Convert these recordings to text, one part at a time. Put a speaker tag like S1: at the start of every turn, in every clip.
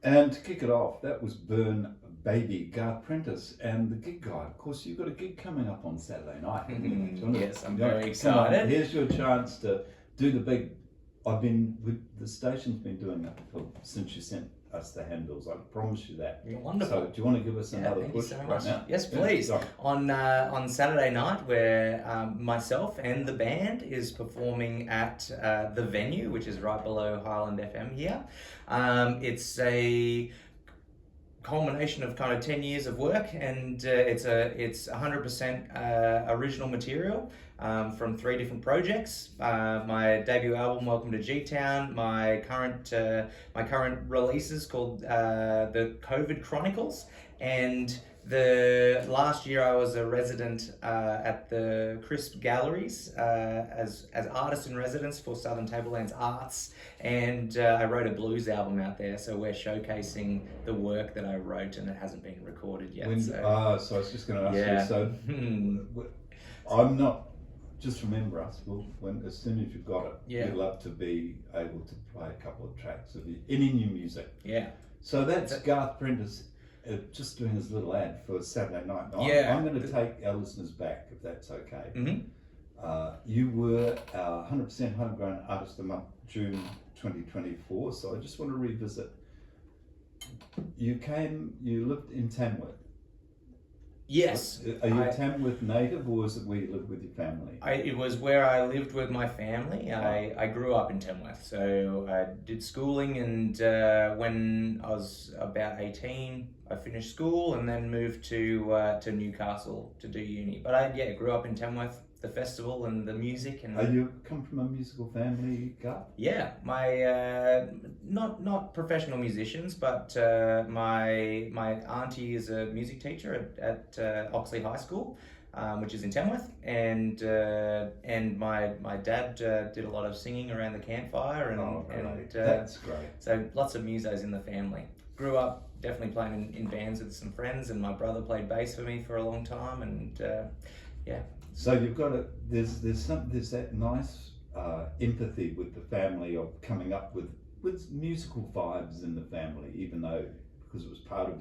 S1: And to kick it off, that was Burn Baby, Garth Prentice, and the gig guide. Of course, you've got a gig coming up on Saturday night.
S2: Yes, I'm very excited.
S1: Here's your chance to do the big. I've been with the station's been doing it since you sent us the handles. I promise you that.
S2: You're wonderful.
S1: So, do you want to give us another
S2: thank
S1: push
S2: you so
S1: right
S2: much.
S1: now?
S2: Yes, please.
S1: Yeah,
S2: on Saturday night, where myself and the band is performing at the venue, which is right below Highland FM here. It's a culmination of kind of 10 years of work, and it's 100% original material from 3 different projects. My debut album, Welcome to G-Town, my current releases called the COVID Chronicles, and the last year I was a resident at the Crisp Galleries as artist in residence for Southern Tablelands Arts, and I wrote a blues album out there, so we're showcasing the work that I wrote, and it hasn't been recorded yet.
S1: so I was just going to ask you, so I'm not, just remember us, as soon as you've got it, we'd love to be able to play a couple of tracks of any new music.
S2: Yeah.
S1: So that's Garth Prentice just doing his little ad for Saturday night. Now, I'm going to take our listeners back, if that's okay. You were 100% Homegrown Artist of the Month, June 2024, so I just want to revisit. You lived in Tamworth.
S2: Yes.
S1: Are you a Tamworth native, or is it where you lived with your family?
S2: It was where I lived with my family. I grew up in Tamworth, so I did schooling, and when I was about 18, I finished school and then moved to Newcastle to do uni. But I grew up in Tamworth, the festival and the music. And
S1: you come from a musical family, Garth?
S2: Yeah, my not professional musicians, but my auntie is a music teacher at Oxley High School, which is in Tamworth, and my dad did a lot of singing around the campfire, and
S1: that's great.
S2: So lots of musos in the family. Grew up definitely playing in bands with some friends, and my brother played bass for me for a long time, and yeah.
S1: So you've got there's that nice empathy with the family of coming up with musical vibes in the family, even though, because it was part of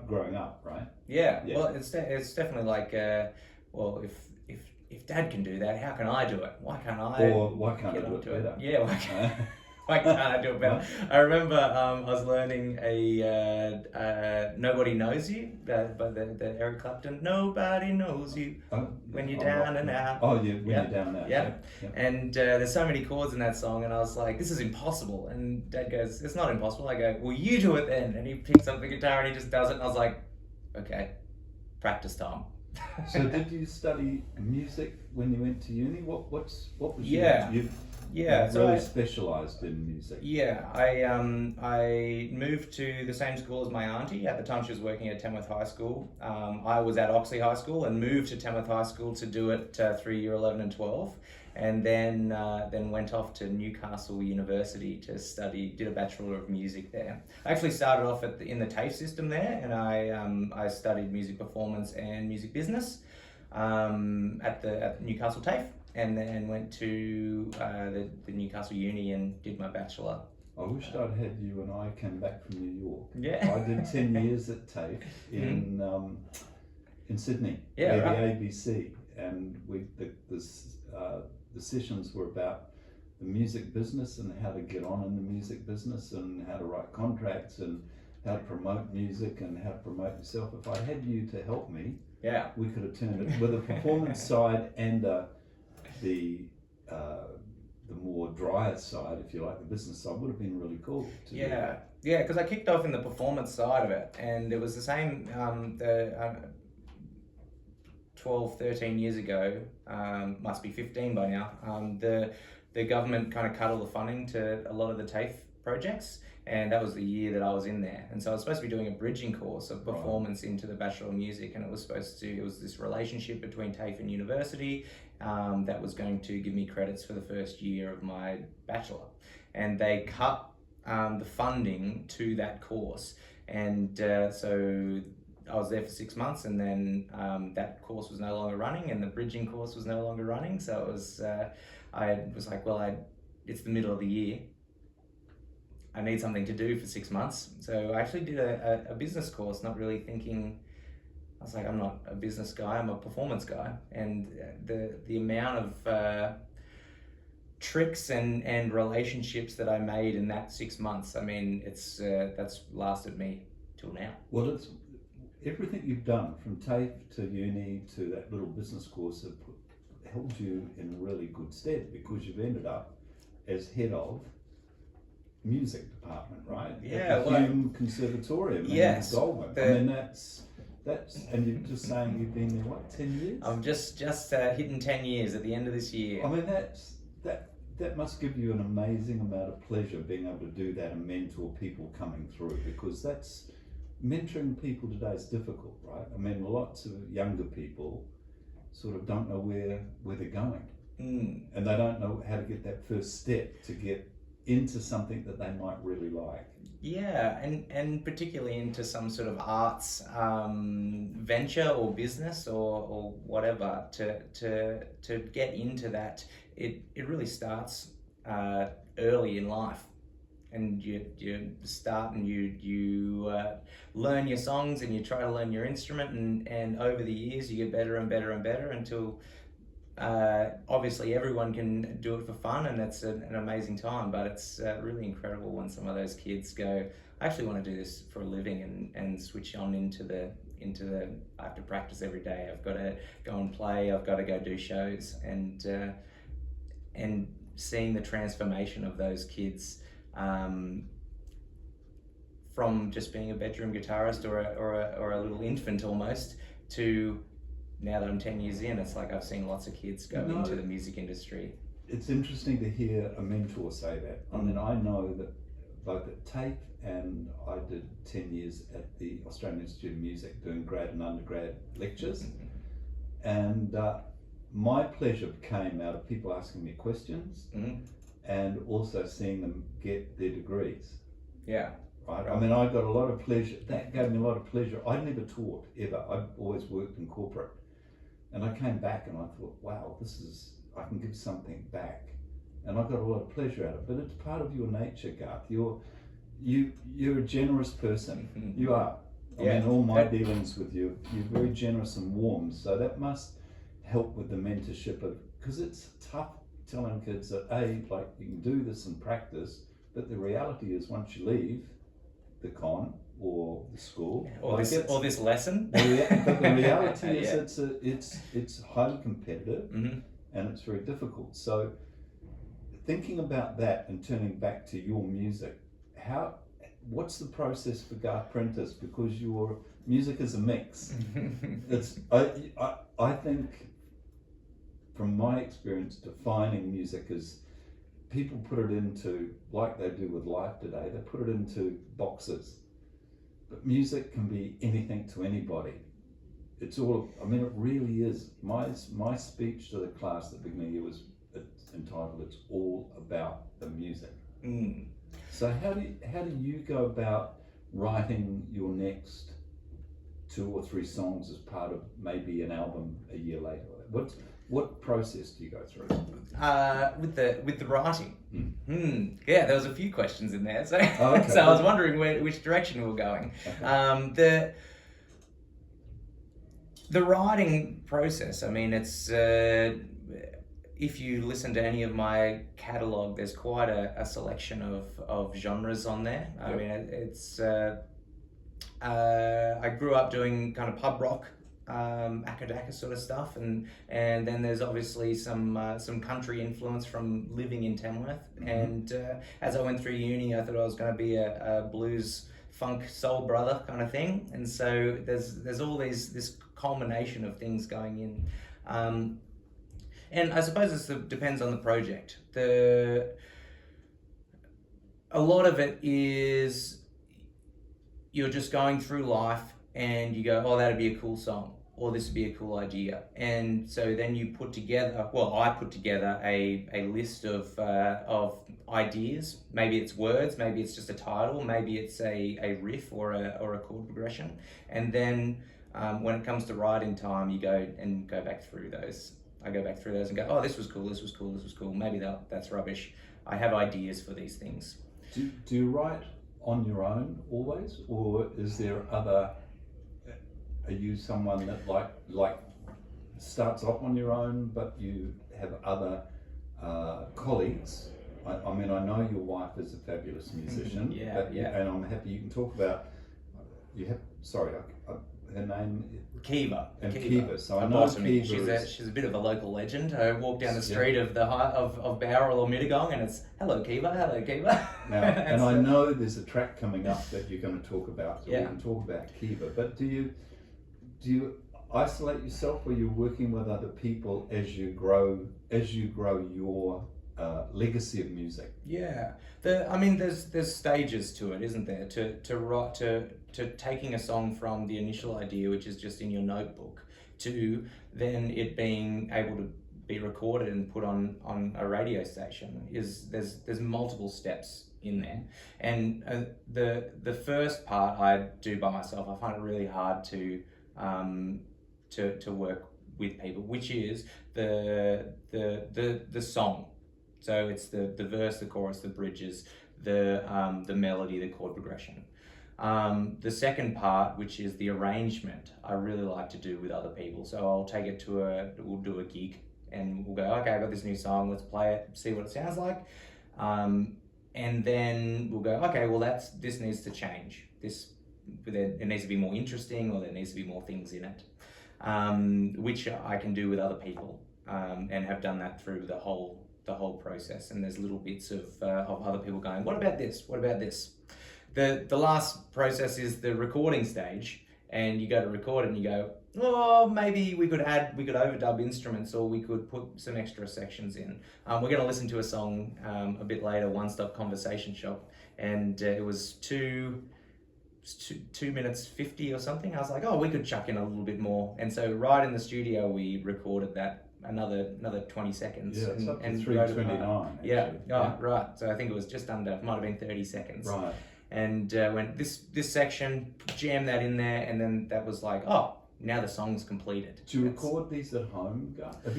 S1: growing up, right?
S2: Yeah. Well, it's definitely like, well, if Dad can do that, how can I do it? Why can't I?
S1: Or why can't I do it better?
S2: Yeah. Why can't I do it better? I remember I was learning a Nobody Knows You by the Eric Clapton. Nobody knows you when you're down and out.
S1: Oh, yeah, when you're down and out.
S2: Yeah. And there's so many chords in that song, and I was like, this is impossible. And Dad goes, it's not impossible. I go, well, you do it then. And he picks up the guitar and he just does it. And I was like, okay, practice time.
S1: So did you study music when you went to uni? What was
S2: so
S1: really specialised in music?
S2: Yeah, I moved to the same school as my auntie. At the time she was working at Tamworth High School. I was at Oxley High School and moved to Tamworth High School to do it through year 11 and 12. And then went off to Newcastle University to did a Bachelor of Music there. I actually started off in the TAFE system there, and I studied music performance and music business at Newcastle TAFE, and then went to the Newcastle Uni and did my Bachelor.
S1: I wished I'd had you when I came back from New York.
S2: Yeah.
S1: I did 10 years at TAFE in Sydney,
S2: the
S1: ABC, and the sessions were about the music business and how to get on in the music business and how to write contracts and how to promote music and how to promote yourself. If I had you to help me, we could have turned it with a performance side and the more drier side, if you like, the business side would have been really cool.
S2: Yeah, because I kicked off in the performance side of it, and it was the same 12, 13 years ago, must be 15 by now, the government kind of cut all the funding to a lot of the TAFE projects, and that was the year that I was in there. And so I was supposed to be doing a bridging course of performance into the Bachelor of Music, and it was this relationship between TAFE and university that was going to give me credits for the first year of my Bachelor. And they cut the funding to that course, and so I was there for 6 months, and then that course was no longer running, and the bridging course was no longer running. So it was, I was like, well, it's the middle of the year. I need something to do for 6 months. So I actually did a business course, not really thinking. I was like, I'm not a business guy, I'm a performance guy. And the amount of tricks and relationships that I made in that 6 months, I mean, it's that's lasted me till now.
S1: Well, it's everything you've done from TAFE to uni to that little business course have held you in really good stead, because you've ended up as head of music department, right?
S2: Yeah,
S1: At the
S2: well,
S1: Hume Conservatorium
S2: yes,
S1: in Goulburn. I mean, that's, and you're just saying you've been there, what, 10 years?
S2: I'm just hitting 10 years at the end of this year.
S1: I mean, that must give you an amazing amount of pleasure, being able to do that and mentor people coming through, because that's, mentoring people today is difficult, right? I mean, lots of younger people sort of don't know where they're going, and they don't know how to get that first step to get into something that they might really like.
S2: Yeah, and particularly into some sort of arts venture or business or whatever, to get into that. It really starts early in life, and you start and you learn your songs, and you try to learn your instrument, and over the years you get better and better and better until obviously everyone can do it for fun, and that's an amazing time. But it's really incredible when some of those kids go, I actually want to do this for a living, and switch on into the I have to practice every day, I've got to go and play, I've got to go do shows, and seeing the transformation of those kids from just being a bedroom guitarist or a little infant almost, to now that I'm 10 years in, it's like I've seen lots of kids go into the music industry.
S1: It's interesting to hear a mentor say that. I mean, I know that both at TAFE, and I did 10 years at the Australian Institute of Music doing grad and undergrad lectures, and my pleasure came out of people asking me questions, and also seeing them get their degrees.
S2: Yeah.
S1: Right. I mean, I got a lot of pleasure. That gave me a lot of pleasure. I never taught ever. I've always worked in corporate, and I came back and I thought, wow, I can give something back, and I got a lot of pleasure out of it. But it's part of your nature, Garth. You're a generous person. You are. I mean, all my dealings with you, you're very generous and warm. So that must help with the mentorship because it's tough telling kids that like you can do this and practice, but the reality is once you leave the con or the school
S2: or this lesson,
S1: but the reality is it's highly competitive, and it's very difficult. So thinking about that and turning back to your music, what's the process for Garth Prentice? Because your music is a mix. I think from my experience, defining music is people put it into, like they do with life today, they put it into boxes. But music can be anything to anybody. It really is. My speech to the class at the beginning of the year was entitled, "It's all about the music." So how do you go about writing your next 2 or 3 songs as part of maybe an album a year later? What process do you go through?
S2: With the writing, yeah, there was a few questions in there, so
S1: okay.
S2: So I was wondering which direction we were going. Okay. The writing process, I mean, it's if you listen to any of my catalogue, there's quite a selection of genres on there. I mean, it's I grew up doing kind of pub rock, academic sort of stuff, and then there's obviously some country influence from living in Tamworth. And as I went through uni, I thought I was going to be a blues, funk, soul brother kind of thing. And so there's all this culmination of things going in. And I suppose it depends on the project. A lot of it is you're just going through life and you go, oh, that'd be a cool song, or this would be a cool idea. And so then you put together, I put together a list of ideas. Maybe it's words, maybe it's just a title, maybe it's a riff or a chord progression. And then when it comes to writing time, you go back through those. I go back through those and go, oh, this was cool, this was cool, this was cool. Maybe that's rubbish. I have ideas for these things.
S1: Do you write on your own always, or is there other? Are you someone that like starts off on your own, but you have other colleagues? I mean, I know your wife is a fabulous musician. And I'm happy you can talk about. You have her name.
S2: Kiva.
S1: And Kiva. So I know Kiva.
S2: She's a bit of a local legend. I walk down the street of Bowral or Mittagong, and it's hello Kiva.
S1: Now, and I know there's a track coming up that you're going to talk about. So we can talk about Kiva. But do you isolate yourself, or you're working with other people as you grow your legacy of music?
S2: Yeah, there's stages to it, isn't there? To taking a song from the initial idea, which is just in your notebook, to then it being able to be recorded and put on a radio station. There's multiple steps in there, and the first part I do by myself. I find it really hard to work with people, which is the song. So it's the verse, the chorus, the bridges, the melody, the chord progression. The second part, which is the arrangement, I really like to do with other people. So I'll take it we'll do a gig, and we'll go, okay, I've got this new song, let's play it, see what it sounds like. And then we'll go, okay, well this needs to change. It needs to be more interesting, or there needs to be more things in it, which I can do with other people, and have done that through the whole process. And there's little bits of other people going, what about this? What about this? The last process is the recording stage, and you go to record it and you go, oh, maybe we could overdub instruments, or we could put some extra sections in. We're going to listen to a song a bit later, One Stop Conversation Shop, and it was 2 minutes 50 or something. I was like, oh, we could chuck in a little bit more. And so right in the studio, we recorded that another 20 seconds.
S1: Yeah, it's up to 3:29.
S2: Yeah. Right. So I think it was just under, it might have been 30 seconds.
S1: Right.
S2: And went this section, jam that in there, and then that was like, oh, now the song's completed.
S1: Do you record these at home, Garth? Are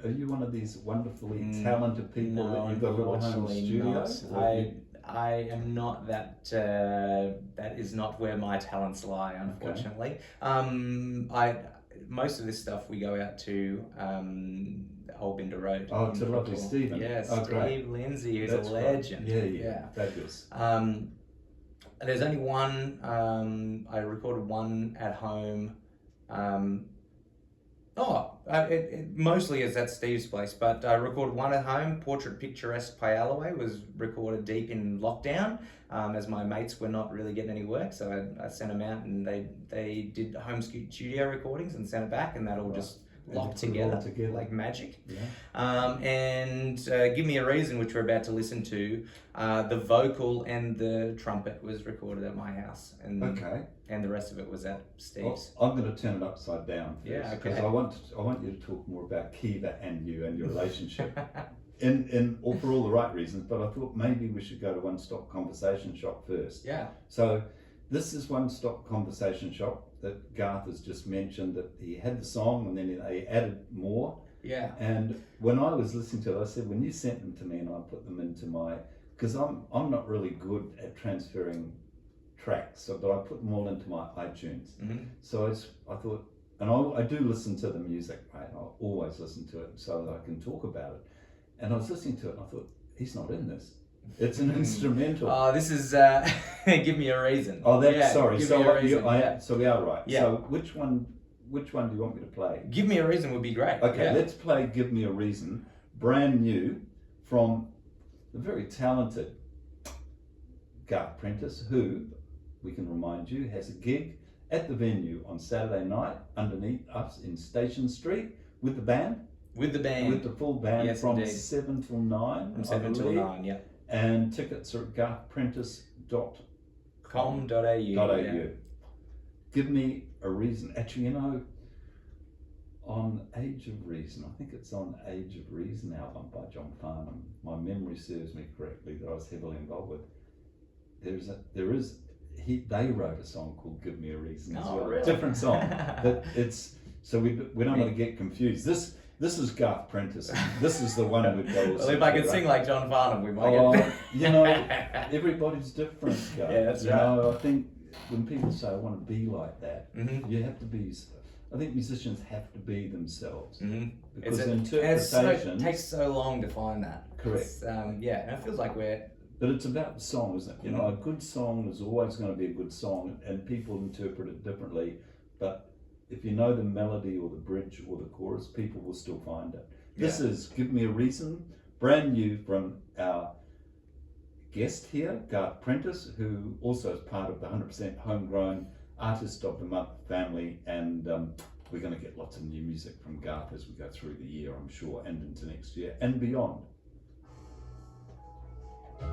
S1: you one of these wonderfully talented people that you've got a little home studio?
S2: I am not that. That is not where my talents lie, unfortunately. Okay. Most of this stuff we go out to Old Binder Road.
S1: Oh, to lovely Stephen.
S2: Yes,
S1: Steve
S2: Lindsay, who's a legend.
S1: Right. Yeah. Fabulous.
S2: There's only one. I recorded one at home. It mostly is at Steve's place, but I recorded one at home. Portrait Picturesque Payalaway was recorded deep in lockdown, as my mates were not really getting any work, so I sent them out, and they did home studio recordings and sent it back, and that all just locked together like magic.
S1: Yeah.
S2: And Give Me a Reason, which we're about to listen to, the vocal and the trumpet was recorded at my house, and the rest of it was at Steve's.
S1: Well, I'm going to turn it upside down first,
S2: yeah, okay.
S1: Because I want you to talk more about Kiva and you and your relationship, for all the right reasons. But I thought maybe we should go to One Stop Conversation Shop first.
S2: Yeah.
S1: So this is One Stop Conversation Shop that Garth has just mentioned, that he had the song and then they added more.
S2: Yeah.
S1: And when I was listening to it, I said, when you sent them to me and I put them into because I'm not really good at transferring tracks, but I put them all into my iTunes.
S2: Mm-hmm.
S1: So I thought, and I do listen to the music, right? I'll always listen to it so that I can talk about it. And I was listening to it and I thought, he's not in this. It's an instrumental.
S2: Oh, this is Give Me a Reason.
S1: Oh, that's sorry.
S2: So
S1: we are right.
S2: Yeah.
S1: So which one do you want me to play?
S2: Give Me a Reason would be great.
S1: Okay, let's play Give Me a Reason, brand new, from the very talented Garth Prentice, who, we can remind you, has a gig at the venue on Saturday night underneath us in Station Street with the band. With the full band, yes, from indeed. 7 till 9.
S2: From 7 till 9, yeah.
S1: And tickets are at garthprentice.com.au.
S2: Yeah.
S1: Give Me a Reason. Actually, on Age of Reason, I think it's on Age of Reason album by John Farnham. My memory serves me correctly that I was heavily involved with. They wrote a song called Give Me a Reason as well.
S2: Really?
S1: Different song. But it's, so we don't want to get confused. This is Garth Prentice. This is the one we've got to
S2: Well, if I could sing like John Farnham, we might
S1: Oh,
S2: get.
S1: you know, everybody's different, Garth.
S2: Yeah, that's
S1: you
S2: right.
S1: know, I think when people say I want to be like that,
S2: Mhm.
S1: you have to be. I think musicians have to be themselves
S2: Mhm.
S1: because
S2: And
S1: interpretation.
S2: it takes so long to find that.
S1: Correct.
S2: It's, yeah, and it feels like we're.
S1: But it's about the song, isn't it? You know, a good song is always going to be a good song, and people interpret it differently. But if you know the melody or the bridge or the chorus, people will still find it. This is Give Me a Reason, brand new from our guest here, Garth Prentice, who also is part of the 100% Homegrown Artist of the Month family. And we're going to get lots of new music from Garth as we go through the year, I'm sure, and into next year and beyond.